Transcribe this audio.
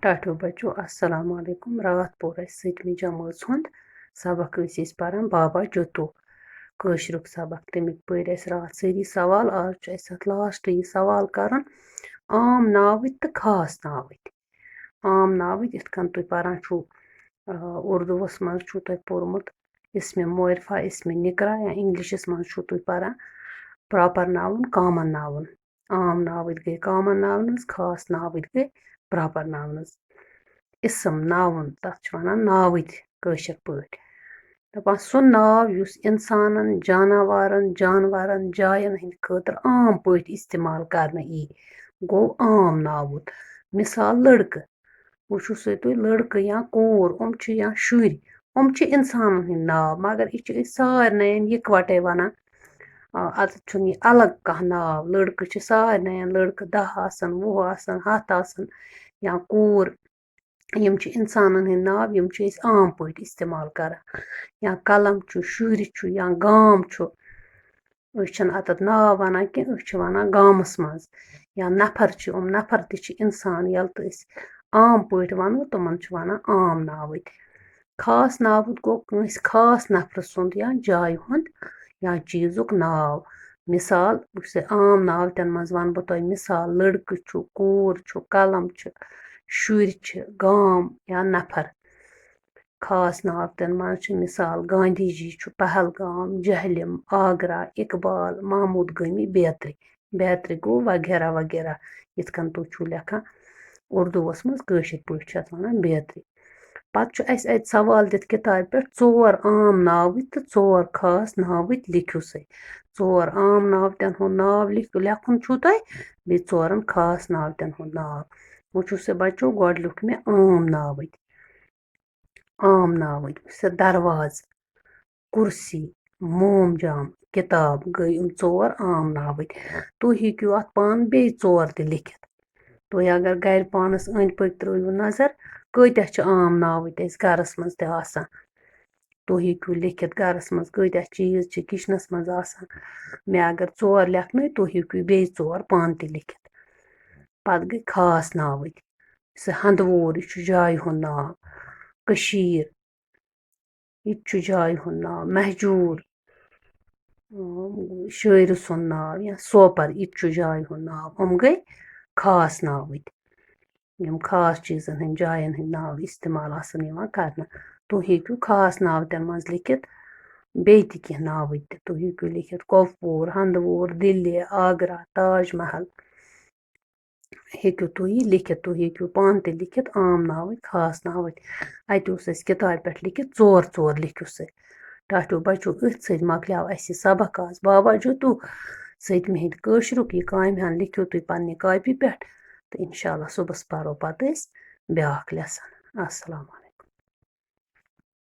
टाटो बच्चो अस्सलाम वालेकुम। रात पोर अस सतमी जमात हुंद सबक पारान बाबा जतू कशरुक सबक तमिक पर रात सारी सवाल। आज अत लास्ट यह सवाल करन आम नावित तो खास नावित। आम नावित इत कन तुम पारान छु उर्दूस मज छु तुम पोरमुत इसमें मोरफा इसमें निकरा या इंग्लिशस मज छु तुम पारान प्रॉपर नाउन कॉमन नाउन। आम नावित गई कॉमन नाउनस, खास नावित गई प्रॉपर नाउनस। इसम नाउन तथ वनान नावित कशर पाट दपान सु नाव युस इंसानन जानवरन जायन हिंद खतर आम पाट इस्तेमाल करने यी गो आम नावुत। मिसाल लड़क वुचु सा तुम लड़क या कोर या शुर इंसानन हिंद नाव मगर यह सारन इकवटे वनान। अत यह अलग कह नाव। लड़क सारन लड़क 10 आसन 20 आसन 7 आसन या कोर यम इंसानन हिंद नाव यम आम पाट इस्तेमाल करान। या कलम शुर या गाम अत नाव वनान कि वनान गामस मज। या नफर नफर ति इंसान यल तो आम पाट वनो तमन वनान आम नावित। खास नावित गो कंस खास नफर सुंद या जाय हुंद या चीजुक नाव। मिसाल आम नावितन मज वन बह तुम मिसाल लड़क कोर कलम शुर गाम या नफर। खास नावितन मज मिसाल गांधी जी पहलगाम जहलिम आगरा इकबाल महमूद गमी बेत्री। बेत्री गो वगैरह वगैरह इत कन तुम छु लेखन उर्दूस मज कशर पाट वनान बेत्री। पत अत सवाल दित किताब पे 4 आम नावित तो 4 खास नावित लिखियो सा। 4 आम नावितन हुंद नाव लेखुन छु तुम बे 4 खास नावितन हुंद नाव। वुचु सा बच्चो गोड लिख मे आम नावित। आम नावित दरवाज कुर्सी मोमजाम किताब गई 4 आम नावित। तुम हेकू अत पान बे 4 ते लिखित। तुम अगर गर पानस अंद पक त्रो नजर कत्या आम नावित गरस मज ते आसान। तुम हेकू लिखित गरस मज कत्या चीज किचनस मज आसान। मे अगर 4 लेखन तुम हेकू बे 4 पान ते लिखित। पत गई खास नावित हंदवोर यह जाय हुंद नाव। कशीर यह जाय हुंद नाव। महजूर शायर सुंद नाव। या सोपर यह जाय हुंद नाव। हम गई खास नावित यम खास चीजन हिंद जायन हिंद नाव इस्तेमाल आसान यिवान करना। तुम हेकू खास नावितन मज लिखित बे त कह नावित तुम हेकू लिखित कोपवोर हंदवोर दिल्ली आगरा ताज महल हेकू तुम लिखित। तुम हेकू पान ते लिखित आम नावित खास नावित। अत किताब पे लिखित 4 4 लिखियो सा। टाटो बच्चो अथ सत मकल्याव अस सबक आज बाबा जतू सतमि हिंद कशरुक यह कामि हन लिखियो तुम पन्ने कॉपी पे तो इंशाल्लाह सुबस परो पत ब्याक लेसन। अस्सलाम।